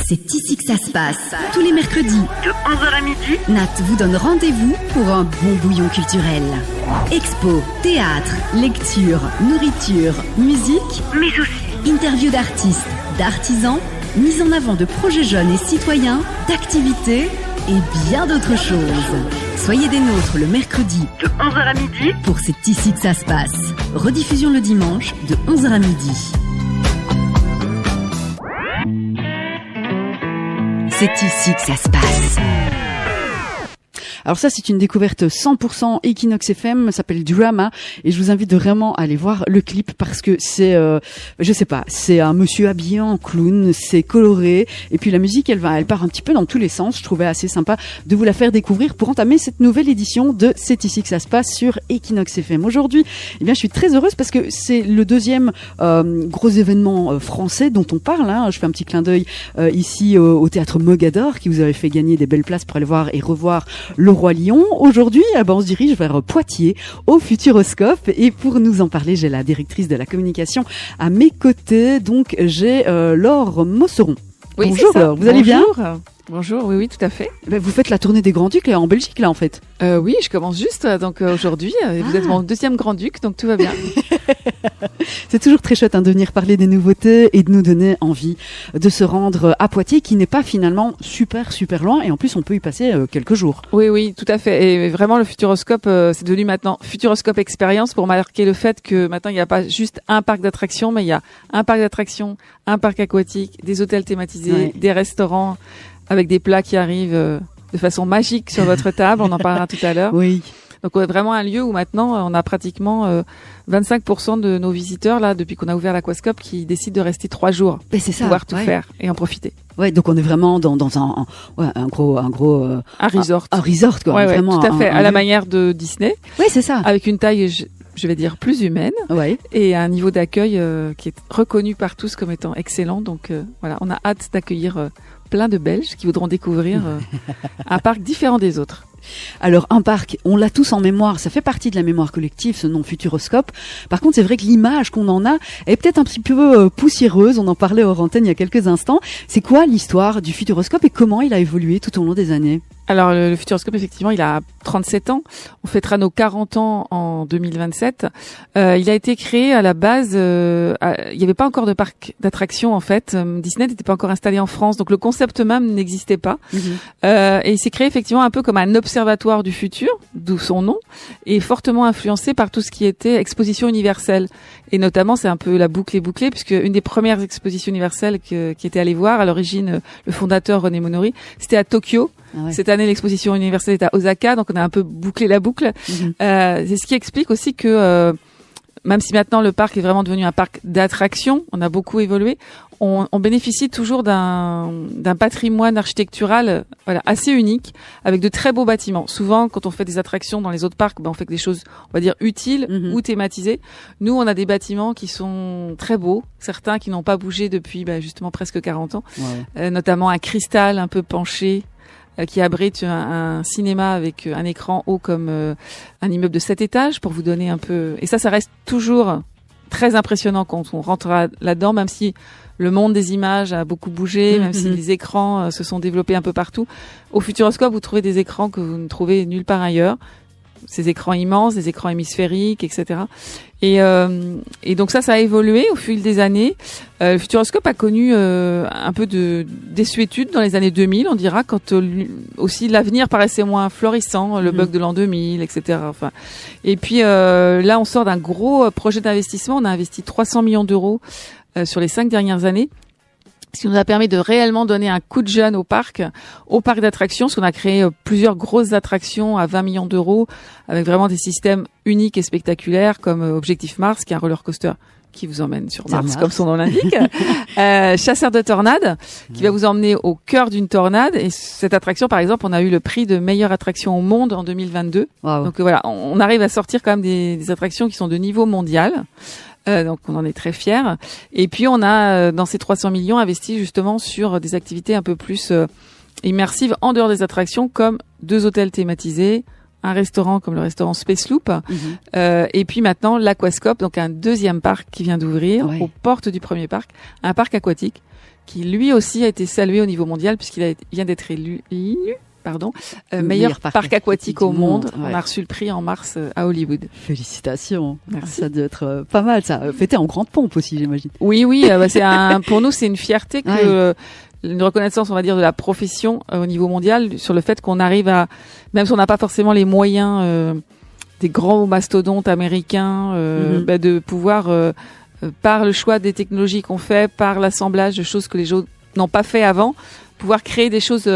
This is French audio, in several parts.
C'est ici que ça se passe. Tous les mercredis, de 11h à midi, Nat vous donne rendez-vous pour un bon bouillon culturel. Expo, théâtre, lecture, nourriture, musique, mais aussi interviews d'artistes, d'artisans, mise en avant de projets jeunes et citoyens, d'activités et bien d'autres choses. Soyez des nôtres le mercredi de 11h à midi pour C'est ici que ça se passe. Rediffusion le dimanche de 11h à midi. C'est ici que ça se passe. Alors ça, c'est une découverte 100% Equinox FM, ça s'appelle Drama, et je vous invite vraiment à aller voir le clip parce que c'est, je sais pas, c'est un monsieur habillé en clown, c'est coloré, et puis la musique, elle part un petit peu dans tous les sens. Je trouvais assez sympa de vous la faire découvrir pour entamer cette nouvelle édition de C'est ici que ça se passe sur Equinox FM. Aujourd'hui, eh bien, je suis très heureuse parce que c'est le deuxième gros événement français dont on parle. Hein. Je fais un petit clin d'œil ici au théâtre Mogador qui vous avait fait gagner des belles places pour aller voir et revoir le Roi Lion. Aujourd'hui, on se dirige vers Poitiers, au Futuroscope. Et pour nous en parler, j'ai la directrice de la communication à mes côtés. Donc, j'ai Laure Mosseron. Oui, bonjour Laure, vous allez bien ? Bonjour, oui, tout à fait. Vous faites la tournée des Grands-Ducs là, en Belgique, là, en fait. Oui, je commence juste donc aujourd'hui. Vous êtes mon deuxième Grand-Duc, donc tout va bien. C'est toujours très chouette de venir parler des nouveautés et de nous donner envie de se rendre à Poitiers, qui n'est pas finalement super loin, et en plus on peut y passer quelques jours. Oui, tout à fait. Et vraiment, le Futuroscope, c'est devenu maintenant Futuroscope Expérience pour marquer le fait que maintenant il n'y a pas juste un parc d'attractions, mais il y a un parc d'attractions, un parc aquatique, des hôtels thématisés, des restaurants avec des plats qui arrivent de façon magique sur votre table. On en parlera tout à l'heure. Oui. Donc vraiment un lieu où maintenant on a pratiquement 25% de nos visiteurs là depuis qu'on a ouvert l'Aquascope qui décident de rester 3 jours, c'est ça, pouvoir tout faire et en profiter. Ouais, donc on est vraiment dans un gros un resort. Un resort quoi, ouais, vraiment tout à fait, à la lieu. manière de Disney. Oui, c'est ça. Avec une taille je vais dire plus humaine, et un niveau d'accueil qui est reconnu par tous comme étant excellent. Donc voilà, on a hâte d'accueillir plein de Belges qui voudront découvrir un parc différent des autres. Alors un parc, on l'a tous en mémoire, ça fait partie de la mémoire collective, ce nom Futuroscope. Par contre, c'est vrai que l'image qu'on en a est peut-être un petit peu poussiéreuse, on en parlait hors antenne il y a quelques instants. C'est quoi l'histoire du Futuroscope et comment il a évolué tout au long des années ? Alors le Futuroscope, effectivement, il a 37 ans. On fêtera nos 40 ans en 2027. Il a été créé à la base, il n'y avait pas encore de parc d'attractions en fait. Disney n'était pas encore installé en France, donc le concept même n'existait pas. Et il s'est créé effectivement un peu comme un observatoire du futur, d'où son nom, et fortement influencé par tout ce qui était exposition universelle. Et notamment, c'est un peu la boucle est bouclée, puisque une des premières expositions universelles qui était allée voir, à l'origine, le fondateur René Monori, c'était à Tokyo. Ah ouais. Cette année, l'exposition universelle est à Osaka, donc on a un peu bouclé la boucle. C'est ce qui explique aussi que, même si maintenant le parc est vraiment devenu un parc d'attractions, on a beaucoup évolué, on bénéficie toujours d'un patrimoine architectural assez unique, avec de très beaux bâtiments. Souvent, quand on fait des attractions dans les autres parcs, on fait que des choses, on va dire, utiles ou thématisées. Nous, on a des bâtiments qui sont très beaux, certains qui n'ont pas bougé depuis justement presque 40 ans, notamment un cristal un peu penché, qui abrite un cinéma avec un écran haut comme un immeuble de 7 étages, pour vous donner un peu... Et ça reste toujours très impressionnant quand on rentre là-dedans, même si le monde des images a beaucoup bougé, même si les écrans se sont développés un peu partout. Au Futuroscope, vous trouvez des écrans que vous ne trouvez nulle part ailleurs. Ces écrans immenses, des écrans hémisphériques, etc. Et donc ça a évolué au fil des années. Le Futuroscope a connu un peu de désuétude dans les années 2000, on dira, quand aussi l'avenir paraissait moins florissant, le bug de l'an 2000, etc. Enfin, et puis là, on sort d'un gros projet d'investissement. On a investi 300 millions d'euros sur les 5 dernières années, ce qui nous a permis de réellement donner un coup de jeune au parc d'attractions, parce qu'on a créé plusieurs grosses attractions à 20 millions d'euros, avec vraiment des systèmes uniques et spectaculaires, comme Objectif Mars, qui est un roller coaster qui vous emmène sur Mars, comme son nom l'indique. Chasseur de tornades, qui va vous emmener au cœur d'une tornade. Et cette attraction, par exemple, on a eu le prix de meilleure attraction au monde en 2022. Wow. Donc voilà, on arrive à sortir quand même des attractions qui sont de niveau mondial. Donc on en est très fiers. Et puis on a, dans ces 300 millions, investi justement sur des activités un peu plus immersives en dehors des attractions, comme 2 hôtels thématisés, un restaurant comme le restaurant Space Loop, et puis maintenant l'Aquascope, donc un deuxième parc qui vient d'ouvrir aux portes du premier parc, un parc aquatique qui lui aussi a été salué au niveau mondial puisqu'il vient d'être élu meilleur parc aquatique au monde. Ouais. On a reçu le prix en mars à Hollywood. Félicitations. Merci. Ça doit être pas mal, ça. Fêté en grande pompe aussi, j'imagine. Oui, pour nous, c'est une fierté que une reconnaissance, on va dire, de la profession au niveau mondial sur le fait qu'on arrive à, même si on n'a pas forcément les moyens des grands mastodontes américains, de pouvoir, par le choix des technologies qu'on fait, par l'assemblage de choses que les gens n'ont pas fait avant, pouvoir créer des choses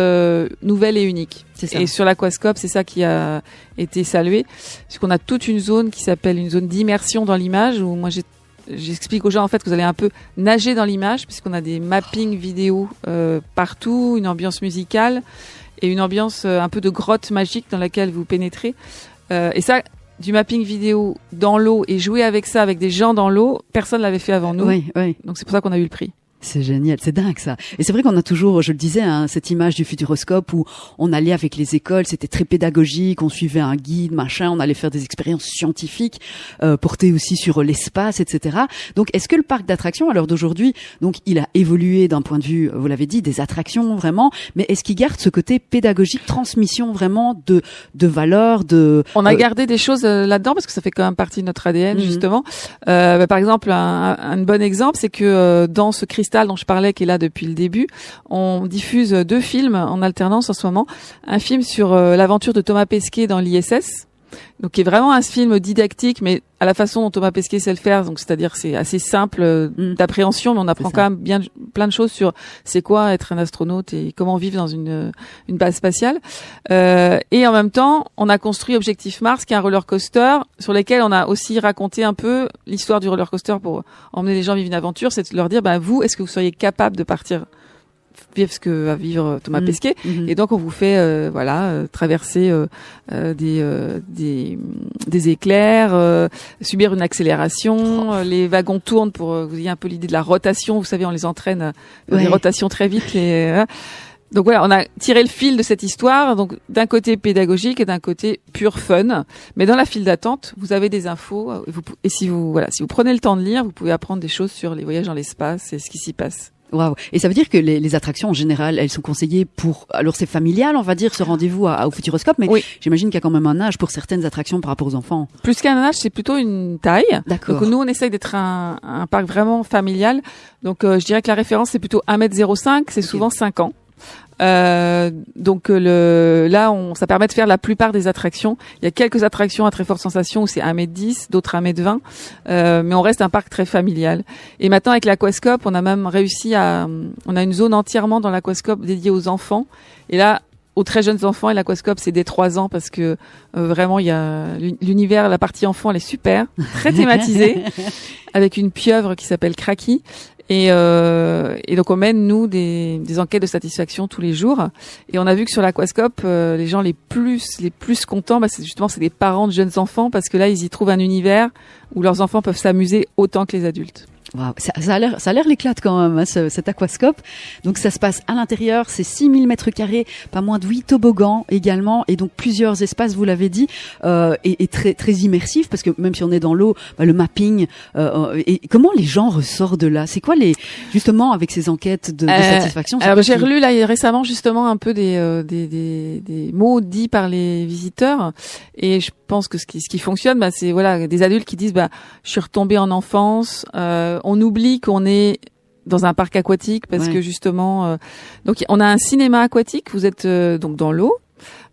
nouvelles et uniques. C'est ça. Et sur l'aquascope, c'est ça qui a été salué, puisqu'on a toute une zone qui s'appelle une zone d'immersion dans l'image, où moi j'explique aux gens en fait que vous allez un peu nager dans l'image, puisqu'on a des mappings vidéo partout, une ambiance musicale et une ambiance un peu de grotte magique dans laquelle vous pénétrez. Et ça, du mapping vidéo dans l'eau et jouer avec ça, avec des gens dans l'eau, personne l'avait fait avant nous. Oui. Donc c'est pour ça qu'on a eu le prix. C'est génial, c'est dingue ça. Et c'est vrai qu'on a toujours, je le disais, cette image du futuroscope où on allait avec les écoles, c'était très pédagogique, on suivait un guide, machin, on allait faire des expériences scientifiques, portées aussi sur l'espace, etc. Donc, est-ce que le parc d'attractions, à l'heure d'aujourd'hui, donc il a évolué d'un point de vue, vous l'avez dit, des attractions vraiment, mais est-ce qu'il garde ce côté pédagogique, transmission vraiment de valeurs, On a gardé des choses là-dedans parce que ça fait quand même partie de notre ADN justement. Par exemple, un bon exemple, c'est que dans ce cristal dont je parlais, qui est là depuis le début, on diffuse 2 films en alternance en ce moment. Un film sur l'aventure de Thomas Pesquet dans l'ISS, donc qui est vraiment un film didactique, mais à la façon dont Thomas Pesquet sait le faire, donc c'est-à-dire c'est assez simple d'appréhension, mais on apprend quand même plein de choses sur c'est quoi être un astronaute et comment vivre dans une base spatiale. Et en même temps, on a construit Objectif Mars, qui est un roller coaster sur lequel on a aussi raconté un peu l'histoire du roller coaster pour emmener les gens vivre une aventure, c'est de leur dire, vous, est-ce que vous seriez capable de partir vivre ce que va vivre Thomas Pesquet, et donc on vous fait traverser des éclairs, subir une accélération, les wagons tournent pour que vous ayez un peu l'idée de la rotation, vous savez, on les entraîne à faire des rotations très vite. Donc voilà, on a tiré le fil de cette histoire, donc d'un côté pédagogique et d'un côté pur fun. Mais dans la file d'attente, vous avez des infos, et si vous prenez le temps de lire, vous pouvez apprendre des choses sur les voyages dans l'espace et ce qui s'y passe. Waouh. Et ça veut dire que les attractions en général, elles sont conseillées alors c'est familial, on va dire, ce rendez-vous au Futuroscope, mais j'imagine qu'il y a quand même un âge pour certaines attractions par rapport aux enfants. Plus qu'un âge, c'est plutôt une taille. D'accord. Donc nous, on essaye d'être un parc vraiment familial. Donc je dirais que la référence, c'est plutôt 1m05, c'est souvent 5 ans. Donc ça permet de faire la plupart des attractions. Il y a quelques attractions à très forte sensation où c'est 1m10, d'autres 1m20, mais on reste un parc très familial. Et maintenant avec l'aquascope, on a même réussi on a une zone entièrement dans l'aquascope dédiée aux enfants. Et là, aux très jeunes enfants, et l'aquascope c'est dès 3 ans parce que vraiment il y a l'univers, la partie enfant elle est super, très thématisée, avec une pieuvre qui s'appelle Cracky. Et donc on mène nous des enquêtes de satisfaction tous les jours. Et on a vu que sur l'aquascope, les gens les plus contents, c'est des parents de jeunes enfants, parce que là ils y trouvent un univers où leurs enfants peuvent s'amuser autant que les adultes. Wow, ça a l'air l'éclate quand même, cet aquascope. Donc ça se passe à l'intérieur, c'est 6000 mètres carrés, pas moins de 8 toboggans également, et donc plusieurs espaces, vous l'avez dit, et très très immersif, parce que même si on est dans l'eau, le mapping, et comment les gens ressortent de là? C'est quoi justement avec ces enquêtes de satisfaction? Alors j'ai relu là récemment justement un peu des mots dits par les visiteurs, et je pense que ce qui fonctionne, c'est des adultes qui disent je suis retombé en enfance. On oublie qu'on est dans un parc aquatique parce que justement, donc on a un cinéma aquatique. Vous êtes donc dans l'eau.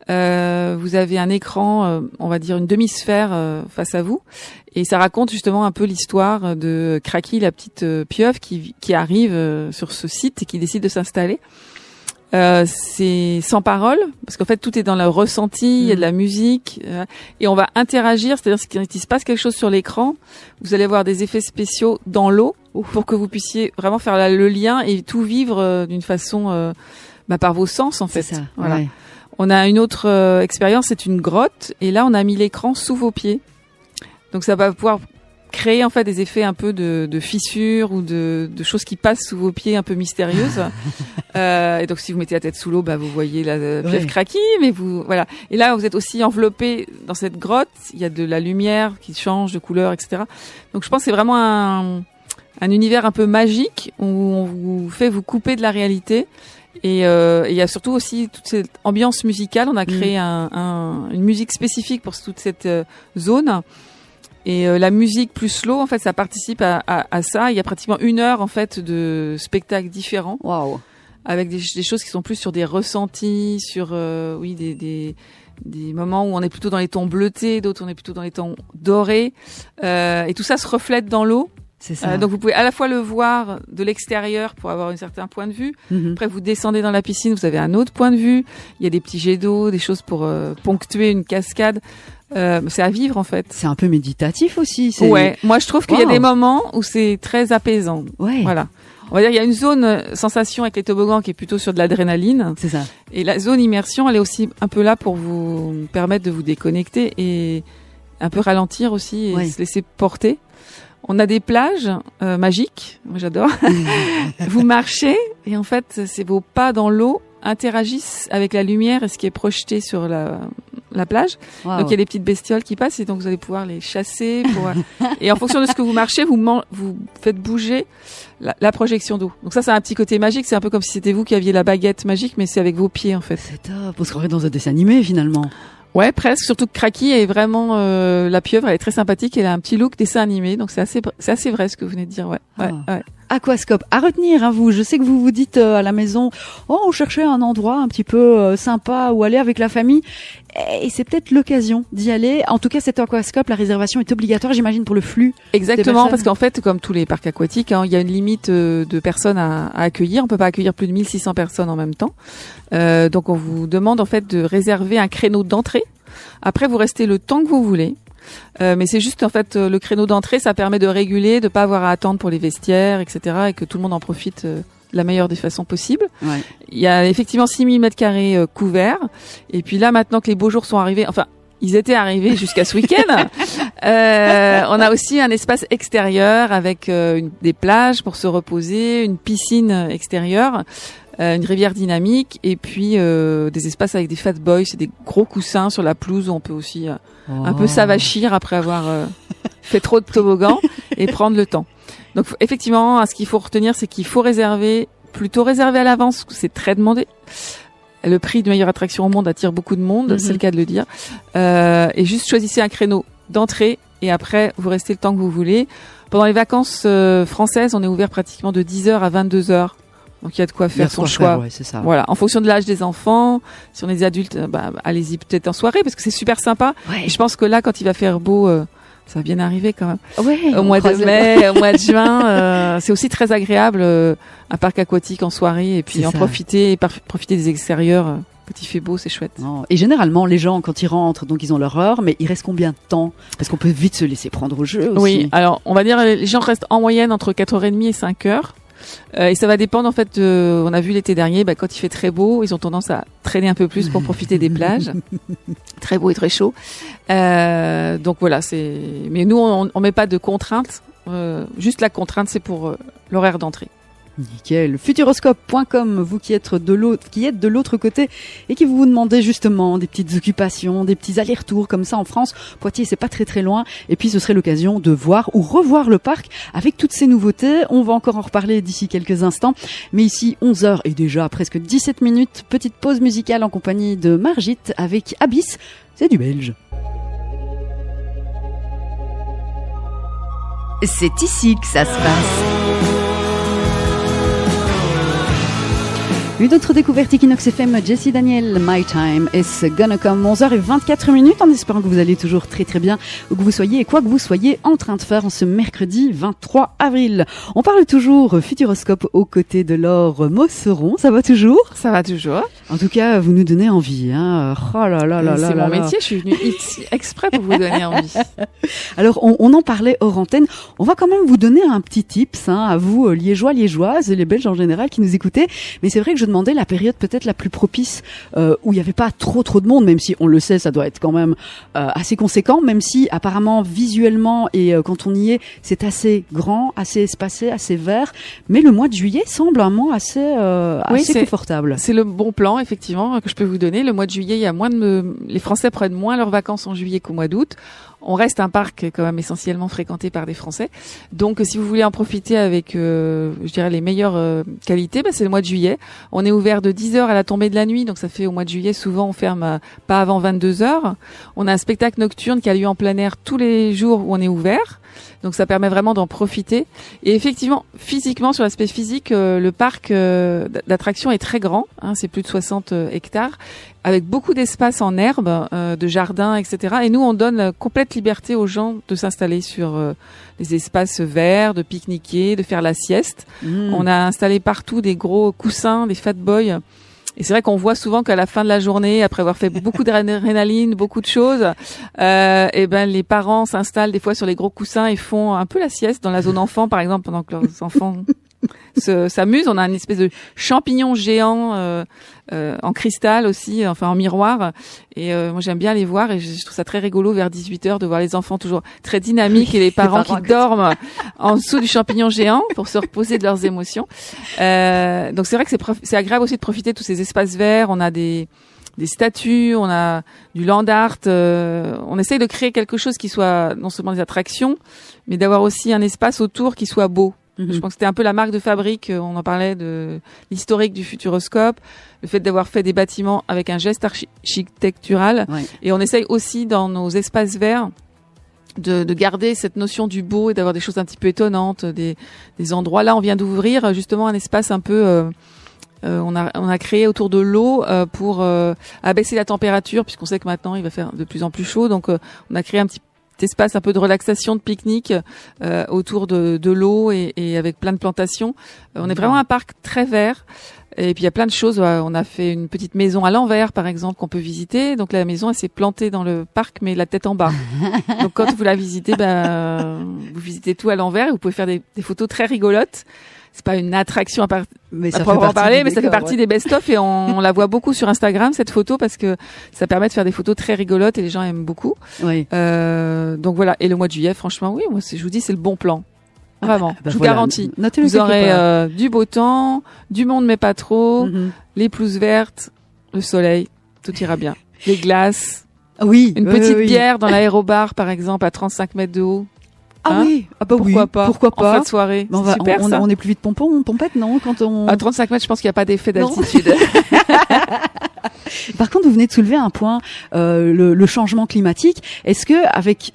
Vous avez un écran, on va dire une demi-sphère face à vous, et ça raconte justement un peu l'histoire de Cracky, la petite pieuvre qui arrive sur ce site et qui décide de s'installer. C'est sans parole, parce qu'en fait tout est dans le ressenti, il y a de la musique, et on va interagir, c'est-à-dire qu'il se passe quelque chose sur l'écran, vous allez voir des effets spéciaux dans l'eau pour que vous puissiez vraiment faire le lien et tout vivre d'une façon par vos sens en fait. C'est ça, voilà. Ouais. On a une autre expérience, c'est une grotte, et là on a mis l'écran sous vos pieds, donc ça va pouvoir créer en fait des effets un peu de fissures ou de choses qui passent sous vos pieds un peu mystérieuses. Et donc si vous mettez la tête sous l'eau, vous voyez la pieuvre Cracky, mais voilà. Et là vous êtes aussi enveloppé dans cette grotte, il y a de la lumière qui change de couleur, etc. Donc je pense que c'est vraiment un univers un peu magique où on vous fait vous couper de la réalité. Et il y a surtout aussi toute cette ambiance musicale. On a créé une musique spécifique pour toute cette zone. Et la musique plus slow, en fait, ça participe à ça. Il y a pratiquement 1 heure, en fait, de spectacles différents. Waouh. Avec des choses qui sont plus sur des ressentis, sur des moments où on est plutôt dans les tons bleutés, d'autres on est plutôt dans les tons dorés. Et tout ça se reflète dans l'eau. C'est ça. Donc vous pouvez à la fois le voir de l'extérieur pour avoir un certain point de vue. Après vous descendez dans la piscine, vous avez un autre point de vue. Il y a des petits jets d'eau, des choses pour ponctuer une cascade. C'est à vivre en fait. C'est un peu méditatif aussi. Ouais, moi je trouve qu'il y a des moments où c'est très apaisant. Ouais. Voilà. On va dire il y a une zone sensation avec les toboggans qui est plutôt sur de l'adrénaline. C'est ça. Et la zone immersion, elle est aussi un peu là pour vous permettre de vous déconnecter et un peu ralentir aussi et se laisser porter. On a des plages magiques, moi j'adore. Vous marchez et en fait, vos pas dans l'eau interagissent avec la lumière et ce qui est projeté sur la plage. Wow. Donc il y a des petites bestioles qui passent et donc vous allez pouvoir les chasser. Et en fonction de ce que vous marchez, vous faites bouger la projection d'eau. Donc ça, c'est un petit côté magique. C'est un peu comme si c'était vous qui aviez la baguette magique, mais c'est avec vos pieds en fait. C'est top. On se croirait dans un dessin animé finalement. Ouais, presque. Surtout que Kraki est vraiment la pieuvre. Elle est très sympathique. Elle a un petit look dessin animé. Donc c'est assez vrai ce que vous venez de dire. Ouais. Ouais. Aquascope, à retenir, hein, vous. Je sais que vous vous dites à la maison, on cherchait un endroit un petit peu sympa où aller avec la famille. Et c'est peut-être l'occasion d'y aller. En tout cas, cet Aquascope, la réservation est obligatoire, j'imagine, pour le flux. Exactement, parce qu'en fait, comme tous les parcs aquatiques, il y a une limite de personnes à accueillir. On peut pas accueillir plus de 1600 personnes en même temps. Donc, on vous demande en fait de réserver un créneau d'entrée. Après, vous restez le temps que vous voulez. Mais c'est juste en fait le créneau d'entrée, ça permet de réguler, de pas avoir à attendre pour les vestiaires, etc. et que tout le monde en profite de la meilleure des façons possibles. Ouais. Il y a effectivement 6000 mètres carrés couverts. Et puis là, maintenant que les beaux jours sont arrivés, enfin, ils étaient arrivés jusqu'à ce week-end. On a aussi un espace extérieur avec des plages pour se reposer, une piscine extérieure. Une rivière dynamique et puis des espaces avec des fat boys, c'est des gros coussins sur la pelouse où on peut aussi un peu s'avachir après avoir fait trop de toboggan et prendre le temps. Donc effectivement, ce qu'il faut retenir, c'est qu'il faut plutôt réserver à l'avance, c'est très demandé. Le prix de meilleure attraction au monde attire beaucoup de monde, c'est le cas de le dire. Et juste choisissez un créneau d'entrée et après vous restez le temps que vous voulez. Pendant les vacances françaises, on est ouvert pratiquement de 10h à 22h. Donc il y a de quoi faire son choix. Ouais, c'est ça. Voilà, en fonction de l'âge des enfants. Si on est des adultes, allez-y peut-être en soirée parce que c'est super sympa. Ouais. Et je pense que là, quand il va faire beau, ça va bien arriver quand même. Ouais, au mois de mai, au mois de juin, c'est aussi très agréable un parc aquatique en soirée et puis profiter des extérieurs. Quand il fait beau, c'est chouette. Non. Et généralement, les gens, quand ils rentrent, donc ils ont leur heure, mais il reste combien de temps? Parce qu'on peut vite se laisser prendre au jeu aussi. Oui, alors on va dire les gens restent en moyenne entre 4h30 et 5h. Et ça va dépendre en fait. On a vu l'été dernier, quand il fait très beau, ils ont tendance à traîner un peu plus pour profiter des plages. Très beau et très chaud. Donc voilà, Mais nous, on met pas de contraintes. Juste la contrainte, c'est pour l'horaire d'entrée. Nickel. Futuroscope.com, vous qui êtes de l'autre côté et qui vous demandez justement des petites occupations, des petits allers-retours comme ça en France. Poitiers, c'est pas très très loin. Et puis ce serait l'occasion de voir ou revoir le parc avec toutes ces nouveautés. On va encore en reparler d'ici quelques instants. Mais ici, 11h et déjà presque 17 minutes. Petite pause musicale en compagnie de Margit avec Abyss. C'est du belge. C'est ici que ça se passe. Une autre découverte Equinox FM, Jessie Daniel, My Time is Gonna Come, 11h24 en espérant que vous allez toujours très très bien, où que vous soyez et quoi que vous soyez en train de faire en ce mercredi 23 avril. On parle toujours Futuroscope aux côtés de Laure Mosseron, ça va toujours? Ça va toujours. En tout cas, vous nous donnez envie, hein. Oh là là là là. C'est mon métier, je suis venue ici exprès pour vous donner envie. Alors, on en parlait hors antenne. On va quand même vous donner un petit tips, hein, à vous, liégeois, liégeoises, et les Belges en général qui nous écoutaient. Mais c'est vrai que je demandais la période peut-être la plus propice, où il n'y avait pas trop de monde, même si on le sait, ça doit être quand même assez conséquent, même si apparemment visuellement et quand on y est, c'est assez grand, assez espacé, assez vert. Mais le mois de juillet semble un mois assez confortable. C'est le bon plan, effectivement, que je peux vous donner. Le mois de juillet, les Français prennent moins leurs vacances en juillet qu'au mois d'août. on reste un parc quand même essentiellement fréquenté par des Français. Donc, si vous voulez en profiter avec, je dirais, les meilleures qualités, c'est le mois de juillet. On est ouvert de 10h à la tombée de la nuit. Donc, ça fait au mois de juillet, souvent, on ferme pas avant 22h. On a un spectacle nocturne qui a lieu en plein air tous les jours où on est ouvert. Donc, ça permet vraiment d'en profiter. Et effectivement, physiquement, sur l'aspect physique, le parc d'attractions est très grand. C'est plus de 60 hectares, avec beaucoup d'espace en herbe, de jardins, etc. Et nous, on donne complète liberté aux gens de s'installer sur les espaces verts, de pique-niquer, de faire la sieste. On a installé partout des gros coussins, des fat boys. Et c'est vrai qu'on voit souvent qu'à la fin de la journée, après avoir fait beaucoup d'adrénaline, beaucoup de choses, les parents s'installent des fois sur les gros coussins et font un peu la sieste dans la zone enfant, par exemple, pendant que leurs enfants s'amusent. On a une espèce de champignon géant en cristal aussi, enfin en miroir. Et moi j'aime bien les voir et je trouve ça très rigolo vers 18h de voir les enfants toujours très dynamiques et les parents qui dorment en dessous du champignon géant pour se reposer de leurs émotions. Donc c'est vrai que c'est agréable aussi de profiter de tous ces espaces verts. On a des statues, on a du land art. On essaye de créer quelque chose qui soit non seulement des attractions, mais d'avoir aussi un espace autour qui soit beau. Je pense que c'était un peu la marque de fabrique. On en parlait de l'historique du Futuroscope, le fait d'avoir fait des bâtiments avec un geste architectural. Ouais. Et on essaye aussi dans nos espaces verts de garder cette notion du beau et d'avoir des choses un petit peu étonnantes, des endroits. Là, on vient d'ouvrir justement un espace un peu. On a créé autour de l'eau pour abaisser la température, puisqu'on sait que maintenant il va faire de plus en plus chaud. Donc, on a créé un petit espace un peu de relaxation, de pique-nique autour de l'eau et avec plein de plantations. On est vraiment un parc très vert. Et puis il y a plein de choses. On a fait une petite maison à l'envers, par exemple, qu'on peut visiter. Donc la maison, elle s'est plantée dans le parc, mais la tête en bas. Donc quand vous la visitez, vous visitez tout à l'envers et vous pouvez faire des photos très rigolotes. C'est pas une attraction à proprement parler, mais ça fait partie des best-of et on la voit beaucoup sur Instagram, cette photo, parce que ça permet de faire des photos très rigolotes et les gens aiment beaucoup. Oui. Donc voilà. Et le mois de juillet, franchement, oui, moi, je vous dis, c'est le bon plan. Vraiment. Je vous garantis. Vous aurez du beau temps, du monde mais pas trop, les pelouses vertes, le soleil, tout ira bien. Les glaces. Oui. Une petite bière dans l'aérobar, par exemple, à 35 mètres de haut. Pourquoi pas en fin de soirée. Super, on est plus vite pompette, non, quand on... À 35 mètres, je pense qu'il n'y a pas d'effet d'altitude. Par contre, vous venez de soulever un point, le changement climatique. Est-ce que avec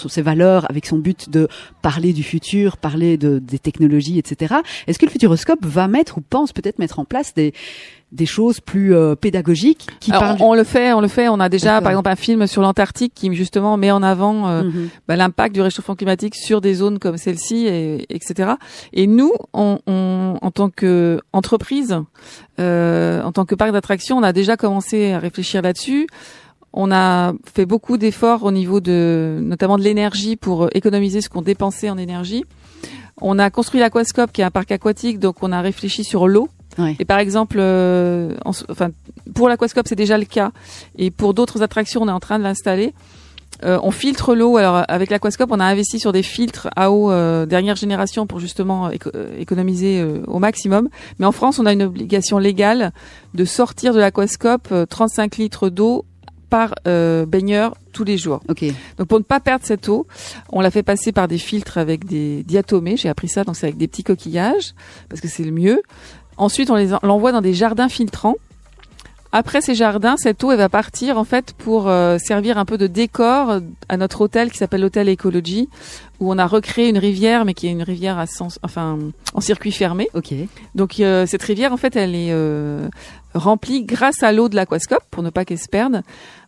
ses valeurs, avec son but de parler du futur, parler des technologies, etc., est-ce que le Futuroscope va mettre ou pense peut-être mettre en place des choses plus pédagogiques qui parlent... On le fait. On a déjà, par exemple, un film sur l'Antarctique qui justement met en avant l'impact du réchauffement climatique sur des zones comme celle-ci, etc. Et nous, en tant que entreprise, en tant que parc d'attractions, on a déjà commencé à réfléchir là-dessus. On a fait beaucoup d'efforts au niveau notamment de l'énergie pour économiser ce qu'on dépensait en énergie. On a construit l'Aquascope, qui est un parc aquatique, donc on a réfléchi sur l'eau. Ouais. Et par exemple, pour l'Aquascope, c'est déjà le cas. Et pour d'autres attractions, on est en train de l'installer. On filtre l'eau. Alors, avec l'Aquascope, on a investi sur des filtres à eau dernière génération pour justement économiser au maximum. Mais en France, on a une obligation légale de sortir de l'Aquascope 35 litres d'eau par baigneur tous les jours. Okay. Donc pour ne pas perdre cette eau, on l'a fait passer par des filtres avec des diatomées. J'ai appris ça, donc c'est avec des petits coquillages parce que c'est le mieux. Ensuite, on l'envoie dans des jardins filtrants. Après ces jardins, cette eau, elle va partir en fait pour servir un peu de décor à notre hôtel qui s'appelle l'hôtel Ecology, où on a recréé une rivière, mais qui est une rivière en circuit fermé. Okay. Donc cette rivière, en fait, elle est remplie grâce à l'eau de l'Aquascope pour ne pas qu'elle se perde.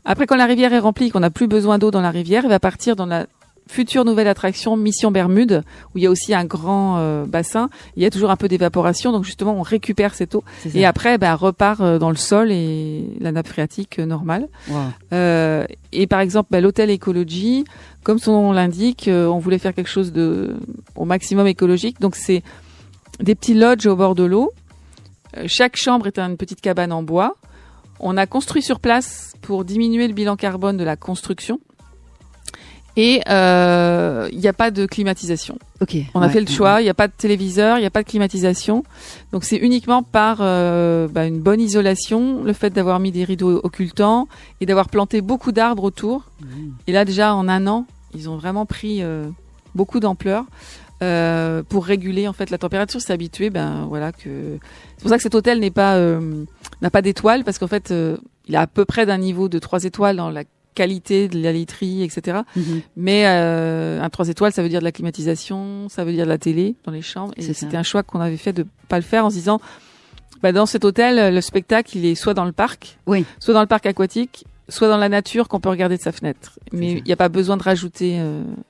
Après, quand la rivière est remplie, qu'on n'a plus besoin d'eau dans la rivière, elle va partir dans la future nouvelle attraction Mission Bermude, où il y a aussi un grand bassin. Il y a toujours un peu d'évaporation, donc justement on récupère cette eau et après repart dans le sol et la nappe phréatique normale. Wow. Et par exemple l'hôtel Ecology, comme son nom l'indique, on voulait faire quelque chose au maximum écologique. Donc c'est des petits lodges au bord de l'eau. Chaque chambre est une petite cabane en bois. On a construit sur place pour diminuer le bilan carbone de la construction. Et il n'y a pas de climatisation. Ok. On a fait le choix. Il n'y a pas de téléviseur, il n'y a pas de climatisation. Donc c'est uniquement par une bonne isolation, le fait d'avoir mis des rideaux occultants et d'avoir planté beaucoup d'arbres autour. Et là déjà en un an, ils ont vraiment pris beaucoup d'ampleur pour réguler en fait la température. C'est habitué, c'est pour ça que cet hôtel n'a pas d'étoiles, parce qu'en fait il est à peu près d'un niveau de 3 étoiles dans la qualité de la literie, etc. Mais un 3 étoiles, ça veut dire de la climatisation, ça veut dire de la télé dans les chambres. Et c'était un choix qu'on avait fait de pas le faire, en se disant, dans cet hôtel, le spectacle, il est soit dans le parc, soit dans le parc aquatique, soit dans la nature qu'on peut regarder de sa fenêtre. Mais il n'y a pas besoin de rajouter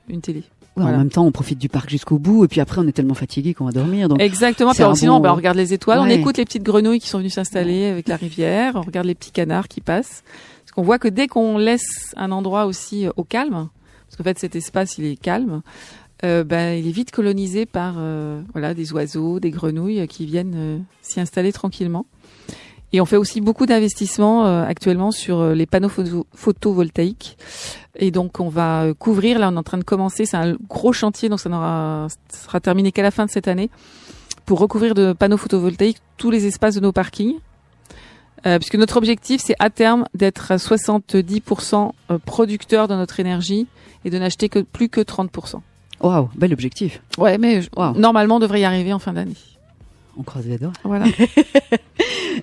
une télé. Ouais, en même temps, on profite du parc jusqu'au bout, et puis après, on est tellement fatigué qu'on va dormir. Donc exactement. Puis sinon, on regarde les étoiles, on écoute les petites grenouilles qui sont venues s'installer avec la rivière, on regarde les petits canards qui passent. Parce qu'on voit que dès qu'on laisse un endroit aussi au calme, parce qu'en fait, cet espace, il est calme, il est vite colonisé par des oiseaux, des grenouilles qui viennent s'y installer tranquillement. Et on fait aussi beaucoup d'investissements actuellement sur les panneaux photovoltaïques. Et donc, on va couvrir, là, on est en train de commencer, c'est un gros chantier, donc ça sera terminé qu'à la fin de cette année, pour recouvrir de panneaux photovoltaïques tous les espaces de nos parkings. Puisque notre objectif, c'est à terme d'être à 70% producteur de notre énergie et de n'acheter plus que 30%. Waouh, bel objectif. Ouais, mais normalement, on devrait y arriver en fin d'année. On croise les doigts. Voilà.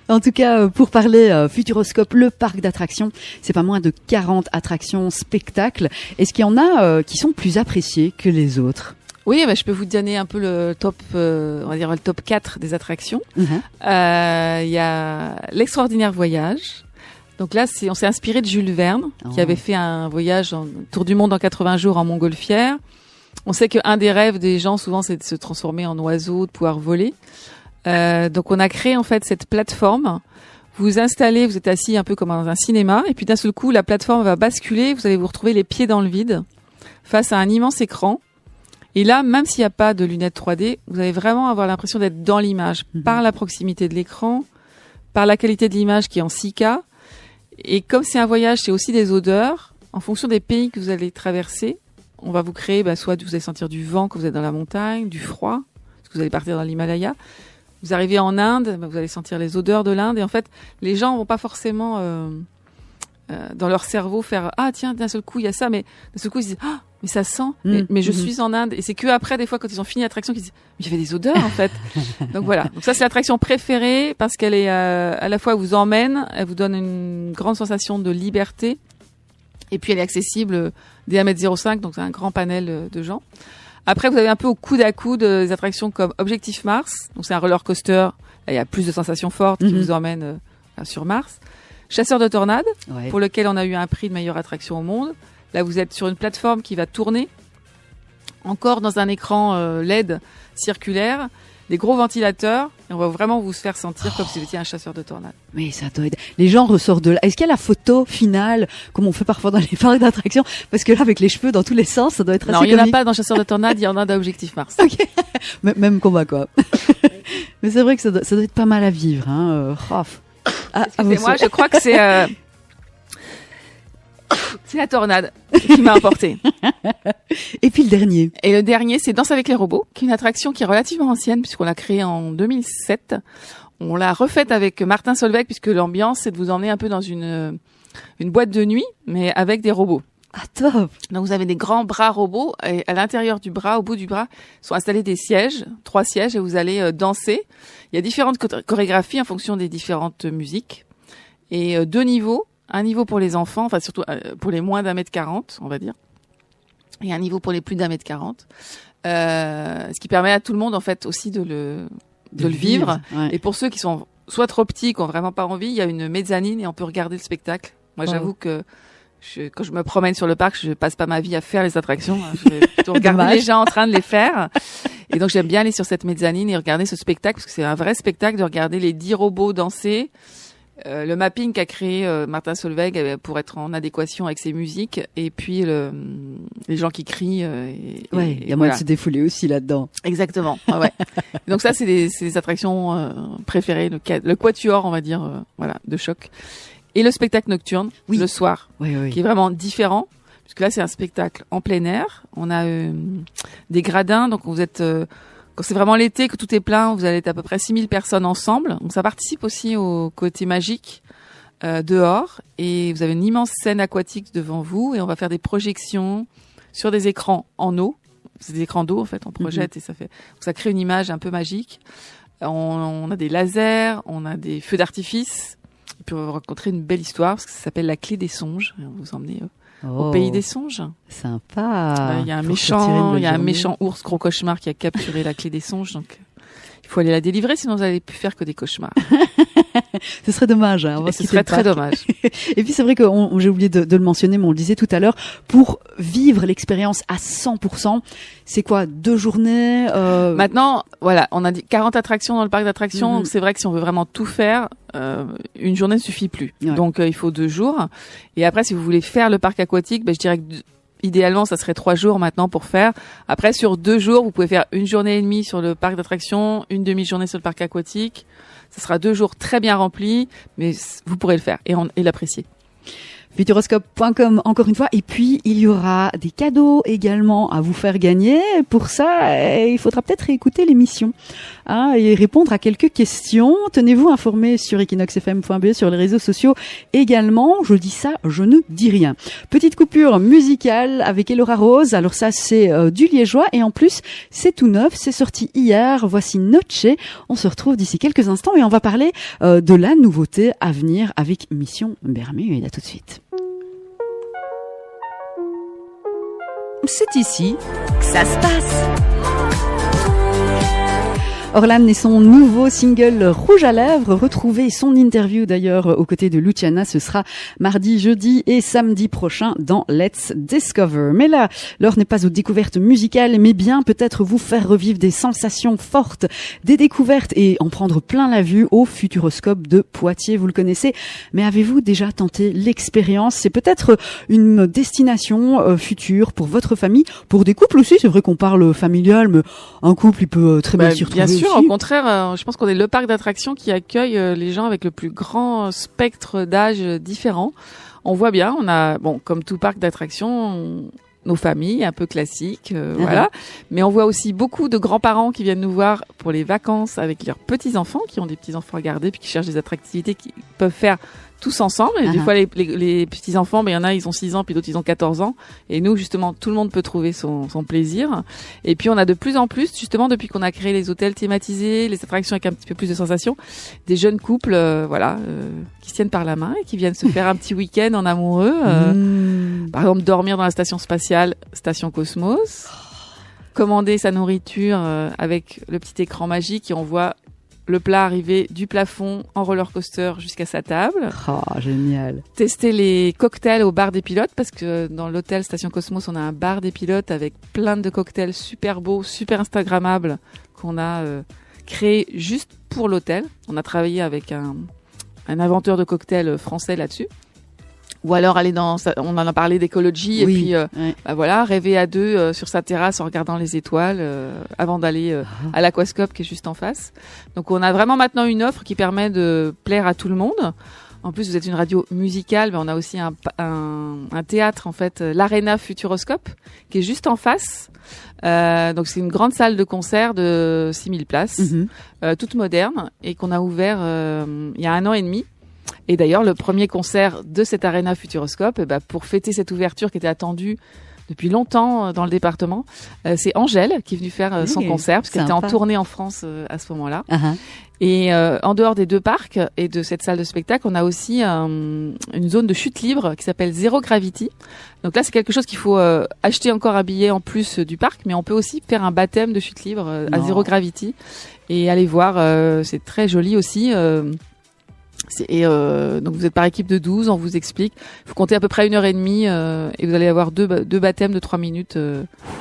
En tout cas, pour parler Futuroscope, le parc d'attractions, c'est pas moins de 40 attractions, spectacles. Est-ce qu'il y en a qui sont plus appréciés que les autres ? Oui, je peux vous donner un peu le top, on va dire le top 4 des attractions. Il y a l'extraordinaire voyage. Donc là, on s'est inspiré de Jules Verne, qui avait fait un voyage tour du monde en 80 jours en montgolfière. On sait qu'un des rêves des gens, souvent, c'est de se transformer en oiseau, de pouvoir voler. Donc on a créé en fait cette plateforme. Vous vous installez, vous êtes assis un peu comme dans un cinéma, et puis d'un seul coup, la plateforme va basculer. Vous allez vous retrouver les pieds dans le vide, face à un immense écran. Et là, même s'il n'y a pas de lunettes 3D, vous allez vraiment avoir l'impression d'être dans l'image, par la proximité de l'écran, par la qualité de l'image qui est en 6K. Et comme c'est un voyage, c'est aussi des odeurs. En fonction des pays que vous allez traverser, on va vous créer, soit vous allez sentir du vent quand vous êtes dans la montagne, du froid, parce que vous allez partir dans l'Himalaya. Vous arrivez en Inde, vous allez sentir les odeurs de l'Inde. Et en fait, les gens vont pas forcément dans leur cerveau faire « Ah tiens, d'un seul coup, il y a ça », mais d'un seul coup, ils se disent « Ah, mais ça sent, mais je suis en Inde ». Et c'est que après, des fois, quand ils ont fini l'attraction, qu'ils disent « Mais il y avait des odeurs, en fait ». Donc voilà. Donc ça, c'est l'attraction préférée parce qu'elle est à la fois, elle vous emmène, elle vous donne une grande sensation de liberté. Et puis, elle est accessible dès 1,05 m, donc c'est un grand panel de gens. Après, vous avez un peu au coude à coude des attractions comme Objectif Mars. Donc c'est un roller coaster. Là, il y a plus de sensations fortes qui vous emmènent sur Mars. Chasseur de tornades, pour lequel on a eu un prix de meilleure attraction au monde. Là, vous êtes sur une plateforme qui va tourner, encore dans un écran LED circulaire, des gros ventilateurs, et on va vraiment vous faire sentir comme si vous étiez un chasseur de tornades. Mais ça doit être... Les gens ressortent de là. Est-ce qu'il y a la photo finale, comme on fait parfois dans les parcs d'attractions ? Parce que là, avec les cheveux dans tous les sens, ça doit être assez comique. Non, il n'y en a pas dans Chasseur de tornades, il y en a dans Objectif Mars. Ok. Même combat, quoi. Mais c'est vrai que ça doit être pas mal à vivre, hein. Excusez-moi, je crois que c'est la tornade qui m'a emporté. Et puis le dernier. Et le dernier, c'est Danse avec les robots, qui est une attraction qui est relativement ancienne puisqu'on l'a créée en 2007. On l'a refaite avec Martin Solveig puisque l'ambiance, c'est de vous emmener un peu dans une boîte de nuit, mais avec des robots. Ah, top! Donc vous avez des grands bras robots et à l'intérieur du bras, au bout du bras, sont installés des sièges, 3 sièges, et vous allez danser. Il y a différentes chorégraphies en fonction des différentes musiques. Et 2 niveaux. Un niveau pour les enfants, enfin surtout pour les moins d'1,40 m, on va dire. Et un niveau pour les plus d'1,40 m. Ce qui permet à tout le monde, en fait, aussi de le vivre. Ouais. Et pour ceux qui sont soit trop petits, qui ont vraiment pas envie, il y a une mezzanine et on peut regarder le spectacle. Moi, j'avoue que quand je me promène sur le parc, je passe pas ma vie à faire les attractions. Je vais plutôt regarder les gens en train de les faire. Et donc, j'aime bien aller sur cette mezzanine et regarder ce spectacle parce que c'est un vrai spectacle de regarder les 10 robots danser. Le mapping qu'a créé Martin Solveig pour être en adéquation avec ses musiques, et puis les gens qui crient. Il y a moyen de se défouler aussi là-dedans. Exactement. Ouais. Donc ça, c'est des attractions préférées, le quatuor, on va dire, de choc. Et le spectacle nocturne le soir, qui est vraiment différent, puisque là c'est un spectacle en plein air. On a des gradins, donc vous êtes quand c'est vraiment l'été, que tout est plein, vous allez être à peu près 6000 personnes ensemble. Donc ça participe aussi au côté magique dehors. Et vous avez une immense scène aquatique devant vous. Et on va faire des projections sur des écrans en eau. C'est des écrans d'eau, en fait, on projette et ça crée une image un peu magique. On a des lasers, on a des feux d'artifice. Et puis on va rencontrer une belle histoire, parce que ça s'appelle la clé des songes. Et on va vous emmener au pays des songes. Sympa. Il y a un méchant ours gros cauchemar qui a capturé la clé des songes, donc il faut aller la délivrer, sinon vous allez plus faire que des cauchemars. Ce serait dommage. Hein, ce serait très dommage. Et puis c'est vrai que j'ai oublié de le mentionner, mais on le disait tout à l'heure, pour vivre l'expérience à 100%, c'est quoi, 2 journées Maintenant, voilà, on a dit 40 attractions dans le parc d'attractions. Donc c'est vrai que si on veut vraiment tout faire, une journée ne suffit plus. Ouais. Donc il faut 2 jours. Et après, si vous voulez faire le parc aquatique, je dirais que idéalement, ça serait 3 jours maintenant pour faire. Après, sur 2 jours, vous pouvez faire 1 journée et demie sur le parc d'attractions, 1 demi-journée sur le parc aquatique. Ça sera 2 jours très bien remplis, mais vous pourrez le faire et l'apprécier. Futuroscope.com encore une fois, et puis il y aura des cadeaux également à vous faire gagner. Pour ça, il faudra peut-être réécouter l'émission et répondre à quelques questions. Tenez-vous informés sur equinoxfm.be, sur les réseaux sociaux également. Je dis ça, je ne dis rien. Petite coupure musicale avec Elora Rose. Alors ça, c'est du liégeois et en plus, c'est tout neuf, c'est sorti hier. Voici Noche. On se retrouve d'ici quelques instants et on va parler de la nouveauté à venir avec Mission Bermude. À tout de suite. C'est ici que ça se passe. Orlan et son nouveau single Rouge à lèvres. Retrouvez son interview d'ailleurs aux côtés de Luciana. Ce sera mardi, jeudi et samedi prochain dans Let's Discover. Mais là, l'heure n'est pas aux découvertes musicales, mais bien peut-être vous faire revivre des sensations fortes, des découvertes et en prendre plein la vue au Futuroscope de Poitiers. Vous le connaissez, mais avez-vous déjà tenté l'expérience? C'est peut-être une destination future pour votre famille, pour des couples aussi. C'est vrai qu'on parle familial, mais un couple, il peut très bien s'y retrouver. Bien sûr, au contraire, je pense qu'on est le parc d'attractions qui accueille les gens avec le plus grand spectre d'âge différents. On voit bien, on a, comme tout parc d'attractions, nos familles un peu classiques, voilà. Mais on voit aussi beaucoup de grands-parents qui viennent nous voir pour les vacances avec leurs petits-enfants, qui ont des petits-enfants à garder, puis qui cherchent des attractivités qu'ils peuvent faire tous ensemble. Et des fois, les petits-enfants, il y en a, ils ont 6 ans, puis d'autres, ils ont 14 ans. Et nous, justement, tout le monde peut trouver son plaisir. Et puis, on a de plus en plus, justement, depuis qu'on a créé les hôtels thématisés, les attractions avec un petit peu plus de sensations, des jeunes couples, qui se tiennent par la main et qui viennent se faire un petit week-end en amoureux. Par exemple, dormir dans la station spatiale, Station Cosmos. Commander sa nourriture avec le petit écran magique et on voit le plat arriver du plafond en roller coaster jusqu'à sa table. Oh, génial. Tester les cocktails au bar des pilotes parce que dans l'hôtel Station Cosmos, on a un bar des pilotes avec plein de cocktails super beaux, super instagrammables qu'on a créé juste pour l'hôtel. On a travaillé avec un inventeur de cocktails français là-dessus. Ou alors aller on en a parlé d'écologie et puis rêver à 2 sur sa terrasse en regardant les étoiles avant d'aller à l'aquascope qui est juste en face. Donc on a vraiment maintenant une offre qui permet de plaire à tout le monde. En plus, vous êtes une radio musicale, mais on a aussi un théâtre en fait, l'Arena Futuroscope qui est juste en face. Donc c'est une grande salle de concert de 6000 places, toute moderne et qu'on a ouvert il y a 1 an et demi. Et d'ailleurs, le premier concert de cette Arena Futuroscope, pour fêter cette ouverture qui était attendue depuis longtemps dans le département, c'est Angèle qui est venue faire son concert, parce qu'elle était en tournée en France à ce moment-là. Et en dehors des 2 parcs et de cette salle de spectacle, on a aussi une zone de chute libre qui s'appelle Zero Gravity. Donc là, c'est quelque chose qu'il faut acheter encore un billet en plus du parc, mais on peut aussi faire un baptême de chute libre à Zero Gravity et aller voir. C'est très joli aussi. Donc vous êtes par équipe de 12, on vous explique. Il faut compter à peu près 1h30 et vous allez avoir deux baptêmes de 3 minutes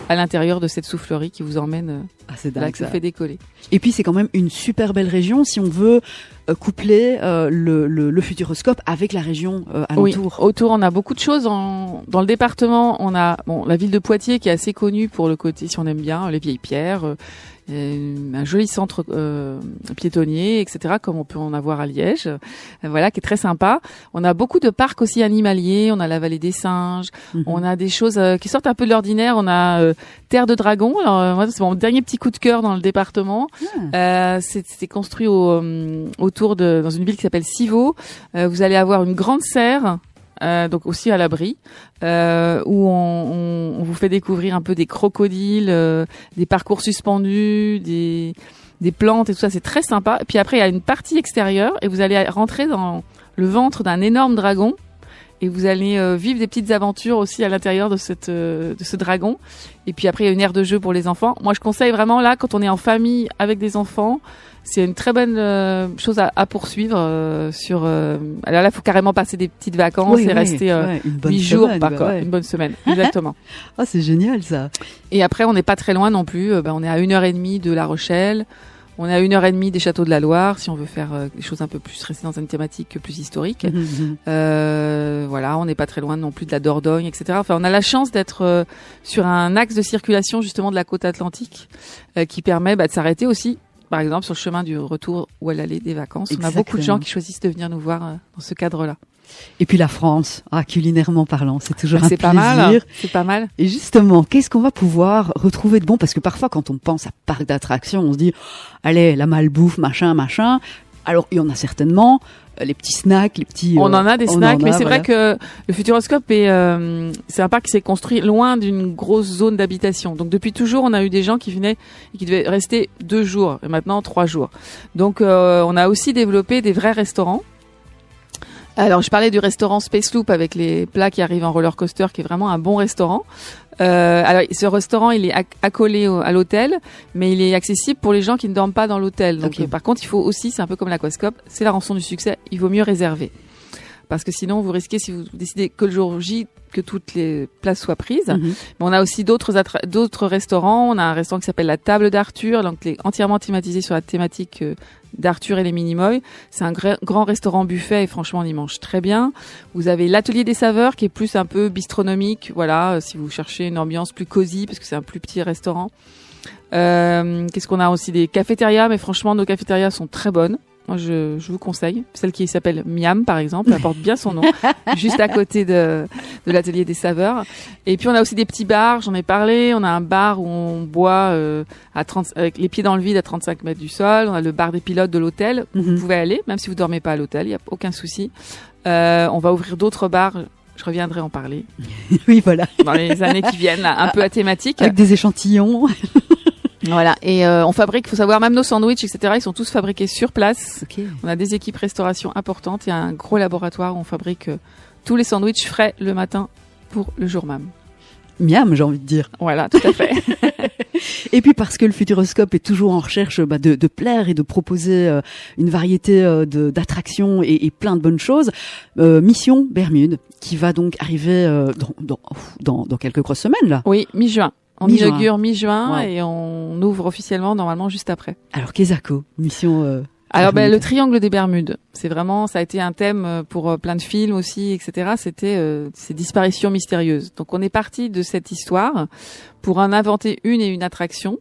à l'intérieur de cette soufflerie qui vous emmène Ah, c'est là dingue que ça ça. fait décoller. Et puis c'est quand même une super belle région si on veut coupler le Futuroscope avec la région alentour. Oui, autour, on a beaucoup de choses. Dans le département, on a la ville de Poitiers qui est assez connue pour le côté, si on aime bien, les vieilles pierres, un joli centre piétonnier, etc., comme on peut en avoir à Liège, voilà, qui est très sympa. On a beaucoup de parcs aussi animaliers, on a la vallée des singes, on a des choses qui sortent un peu de l'ordinaire. On a Terre de Dragon, alors moi, c'est mon dernier petit coup de cœur dans le département. C'est construit autour dans une ville qui s'appelle Civaux. Vous allez avoir une grande serre, donc aussi à l'abri, où on vous fait découvrir un peu des crocodiles, des parcours suspendus, des plantes et tout ça. C'est très sympa. Et puis après, il y a une partie extérieure et vous allez rentrer dans le ventre d'un énorme dragon. Et vous allez vivre des petites aventures aussi à l'intérieur de ce dragon. Et puis après, il y a une aire de jeu pour les enfants. Moi, je conseille vraiment là, quand on est en famille avec des enfants, c'est une très bonne chose à poursuivre. Alors là, il faut carrément passer des petites vacances et rester 8 jours, une bonne semaine. Exactement. Ah, c'est génial ça. Et après, on n'est pas très loin non plus. On est à 1h30 de La Rochelle. On est à 1h30 des châteaux de la Loire, si on veut faire des choses un peu plus, rester dans une thématique plus historique. Voilà, on n'est pas très loin non plus de la Dordogne, etc. Enfin, on a la chance d'être sur un axe de circulation justement de la côte atlantique qui permet de s'arrêter aussi, par exemple, sur le chemin du retour ou à l'aller des vacances. Exactement. On a beaucoup de gens qui choisissent de venir nous voir dans ce cadre-là. Et puis la France, culinairement parlant, c'est toujours un c'est plaisir. Pas mal, c'est pas mal. Et justement, qu'est-ce qu'on va pouvoir retrouver de bon? Parce que parfois, quand on pense à parc d'attractions, on se dit, allez, la malbouffe, machin. Alors, il y en a certainement, les petits snacks, les petits... On en a des snacks, mais c'est vrai que le Futuroscope c'est un parc qui s'est construit loin d'une grosse zone d'habitation. Donc depuis toujours, on a eu des gens qui venaient et qui devaient rester 2 jours, et maintenant 3 jours. Donc on a aussi développé des vrais restaurants. Alors, je parlais du restaurant Space Loop avec les plats qui arrivent en roller coaster, qui est vraiment un bon restaurant. Alors, ce restaurant, il est accolé à l'hôtel, mais il est accessible pour les gens qui ne dorment pas dans l'hôtel. Donc, par contre, il faut aussi, c'est un peu comme l'Aquascope, c'est la rançon du succès, il vaut mieux réserver. Parce que sinon, vous risquez, si vous décidez que le jour J, que toutes les places soient prises. Mais on a aussi d'autres restaurants. On a un restaurant qui s'appelle la Table d'Arthur, donc qui est entièrement thématisé sur la thématique d'Arthur et les Minimoys. C'est un grand restaurant buffet et franchement, on y mange très bien. Vous avez l'Atelier des Saveurs qui est plus un peu bistronomique. Voilà, si vous cherchez une ambiance plus cosy, parce que c'est un plus petit restaurant. Qu'est-ce qu'on a aussi? Des cafétérias, mais franchement, nos cafétérias sont très bonnes. Moi, je vous conseille. Celle qui s'appelle Miam, par exemple, elle porte bien son nom, juste à côté de l'Atelier des Saveurs. Et puis, on a aussi des petits bars, j'en ai parlé. On a un bar où on boit avec les pieds dans le vide à 35 mètres du sol. On a le bar des pilotes de l'hôtel. Vous pouvez aller, même si vous dormez pas à l'hôtel, il n'y a aucun souci. On va ouvrir d'autres bars. Je reviendrai en parler. Oui, voilà. Dans les années qui viennent, là, un peu à thématique. Avec des échantillons. Voilà, et on fabrique, faut savoir, même nos sandwichs, etc., ils sont tous fabriqués sur place. Okay. On a des équipes restauration importantes et un gros laboratoire où on fabrique tous les sandwichs frais le matin pour le jour même. Miam, j'ai envie de dire. Voilà, tout à fait. Et puis parce que le Futuroscope est toujours en recherche de plaire et de proposer une variété d'attractions et plein de bonnes choses, Mission Bermude, qui va donc arriver dans quelques grosses semaines là. Oui, mi-juin. On inaugure mi-juin et on ouvre officiellement normalement juste après. Alors Kezako, Mission... Alors le triangle des Bermudes, c'est vraiment, ça a été un thème pour plein de films aussi, etc. C'était ces disparitions mystérieuses. Donc on est parti de cette histoire pour en inventer une attraction.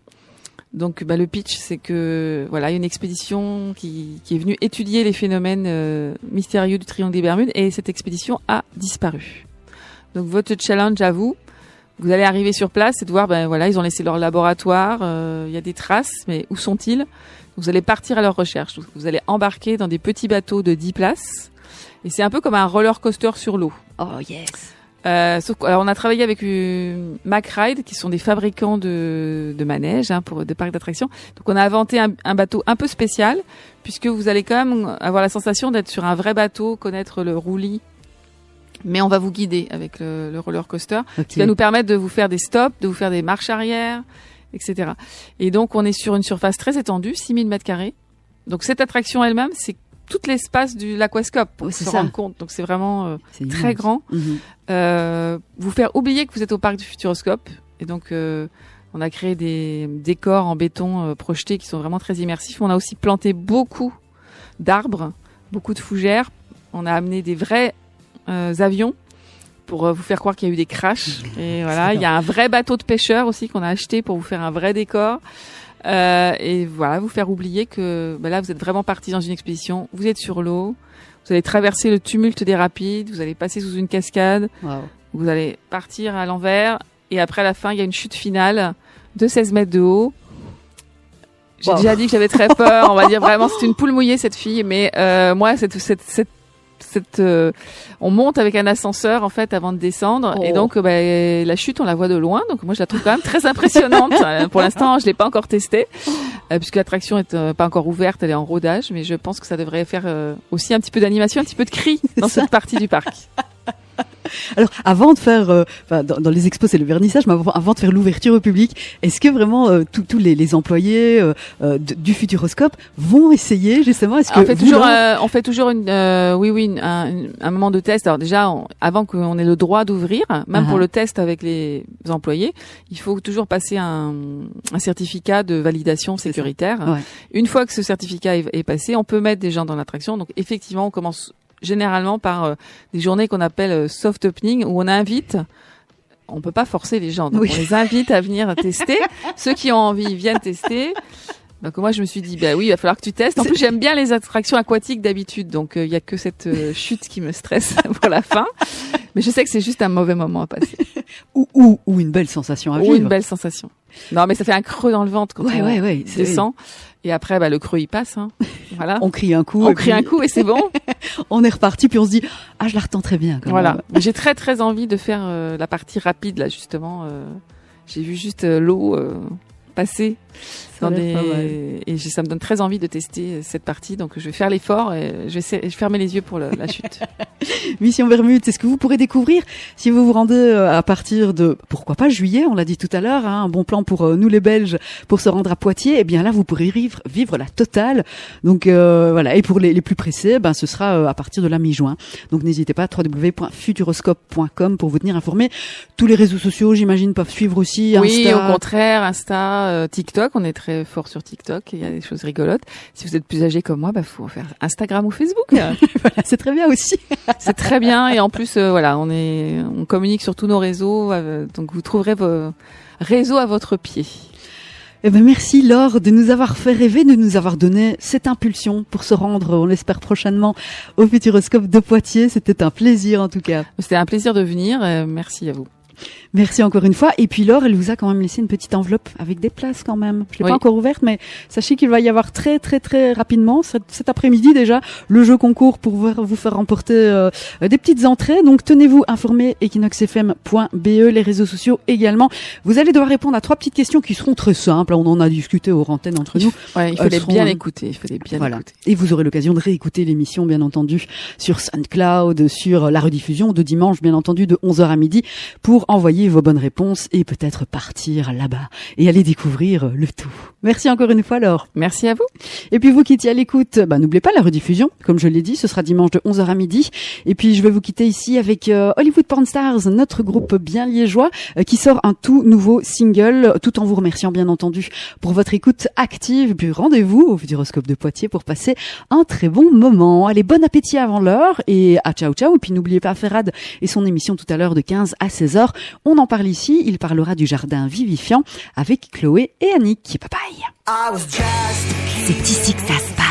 Donc le pitch, c'est que voilà, il y a une expédition qui est venue étudier les phénomènes mystérieux du triangle des Bermudes et cette expédition a disparu. Donc votre challenge à vous allez arriver sur place et de voir, voilà, ils ont laissé leur laboratoire, il y a des traces, mais où sont-ils? Vous allez partir à leur recherche. Vous allez embarquer dans des petits bateaux de 10 places. Et c'est un peu comme un roller coaster sur l'eau. Oh yes. Alors on a travaillé avec MacRide, qui sont des fabricants de manèges pour des parcs d'attractions. Donc on a inventé un bateau un peu spécial, puisque vous allez quand même avoir la sensation d'être sur un vrai bateau, connaître le roulis. Mais on va vous guider avec le roller coaster, qui va nous permettre de vous faire des stops, de vous faire des marches arrière, etc. Et donc on est sur une surface très étendue, 6000 m². Donc cette attraction elle-même, c'est tout l'espace de l'Aquascope pour se rendre compte. Donc c'est vraiment très grand. Vous faire oublier que vous êtes au parc du Futuroscope. Et donc on On a créé des décors en béton projetés qui sont vraiment très immersifs. On a aussi planté beaucoup d'arbres, beaucoup de fougères. On a amené des vrais avions pour vous faire croire qu'il y a eu des crashs. Et voilà, il y a un vrai bateau de pêcheurs aussi qu'on a acheté pour vous faire un vrai décor. Et voilà, vous faire oublier que là, vous êtes vraiment partis dans une expédition. Vous êtes sur l'eau. Vous allez traverser le tumulte des rapides. Vous allez passer sous une cascade. Wow. Vous allez partir à l'envers. Et après, à la fin, il y a une chute finale de 16 mètres de haut. J'ai déjà dit que j'avais très peur. On va dire vraiment, c'est une poule mouillée, cette fille. Mais moi, on monte avec un ascenseur en fait avant de descendre et donc la chute on la voit de loin, donc moi je la trouve quand même très impressionnante. Pour l'instant je l'ai pas encore testée puisque l'attraction est pas encore ouverte, elle est en rodage, mais je pense que ça devrait faire aussi un petit peu d'animation, un petit peu de cri dans cette partie du parc. Alors, avant de faire, dans les expos, c'est le vernissage, mais avant de faire l'ouverture au public, est-ce que vraiment tous les employés du Futuroscope vont essayer justement? Est-ce que on fait toujours un moment de test. Alors déjà, avant qu'on ait le droit d'ouvrir, même pour le test avec les employés, il faut toujours passer un certificat de validation sécuritaire. Ouais. Une fois que ce certificat est passé, on peut mettre des gens dans l'attraction. Donc effectivement, on commence généralement par des journées qu'on appelle soft opening, où on invite, on peut pas forcer les gens, donc on les invite à venir tester. Ceux qui ont envie viennent tester. Donc moi je me suis dit oui, il va falloir que tu testes. En plus j'aime bien les attractions aquatiques d'habitude, donc il y a que cette chute qui me stresse pour la fin. Mais je sais que c'est juste un mauvais moment à passer. ou une belle sensation à vivre. Ou une belle sensation. Non mais ça fait un creux dans le ventre quand on descend. Et après, le creux, il passe. Hein. Voilà. On crie un coup. Et c'est bon. On est reparti, puis on se dit, je la retends très bien. Voilà. J'ai très, très envie de faire la partie rapide, là, justement. J'ai vu juste l'eau passer. Ça me donne très envie de tester cette partie. Donc, je vais faire l'effort et je vais fermer les yeux pour la chute. Mission Bermude, c'est ce que vous pourrez découvrir si vous vous rendez à partir de, pourquoi pas, juillet, on l'a dit tout à l'heure, un bon plan pour nous les Belges pour se rendre à Poitiers. Et bien là, vous pourrez vivre la totale. Donc voilà. Et pour les plus pressés, ce sera à partir de la mi-juin. Donc n'hésitez pas, www.futuroscope.com pour vous tenir informé. Tous les réseaux sociaux, j'imagine, peuvent suivre aussi. Oui, Insta. Au contraire, Insta, TikTok, on est très fort sur TikTok, il y a des choses rigolotes. Si vous êtes plus âgé comme moi, faut en faire Instagram ou Facebook. Voilà, c'est très bien aussi. C'est très bien et en plus on communique sur tous nos réseaux, donc vous trouverez vos réseaux à votre pied. Eh ben merci Laure de nous avoir fait rêver, de nous avoir donné cette impulsion pour se rendre, on l'espère prochainement, au Futuroscope de Poitiers. C'était un plaisir en tout cas. C'était un plaisir de venir, merci à vous. Merci encore une fois. Et puis Laure, elle vous a quand même laissé une petite enveloppe avec des places quand même. Je l'ai pas encore ouverte, mais sachez qu'il va y avoir très très très rapidement, cet après-midi déjà, le jeu concours pour vous faire remporter des petites entrées. Donc tenez-vous informés, equinoxfm.be, les réseaux sociaux également. Vous allez devoir répondre à 3 petites questions qui seront très simples. On en a discuté aux antennes entre nous. Il fallait bien écouter. Voilà. Et vous aurez l'occasion de réécouter l'émission, bien entendu, sur SoundCloud, sur la rediffusion de dimanche, bien entendu, de 11h à midi, pour envoyer vos bonnes réponses et peut-être partir là-bas et aller découvrir le tout. Merci encore une fois, Laure. Merci à vous. Et puis vous qui étiez à l'écoute, n'oubliez pas la rediffusion, comme je l'ai dit, ce sera dimanche de 11h à midi. Et puis je vais vous quitter ici avec Hollywood Porn Stars, notre groupe bien liégeois, qui sort un tout nouveau single, tout en vous remerciant bien entendu pour votre écoute active. Et puis rendez-vous au Futuroscope de Poitiers pour passer un très bon moment. Allez, bon appétit avant l'heure et à ciao ciao. Et puis n'oubliez pas Ferrad et son émission tout à l'heure de 15 à 16h. On en parle ici, il parlera du jardin vivifiant avec Chloé et Annick. Bye bye. C'est ici que ça se passe.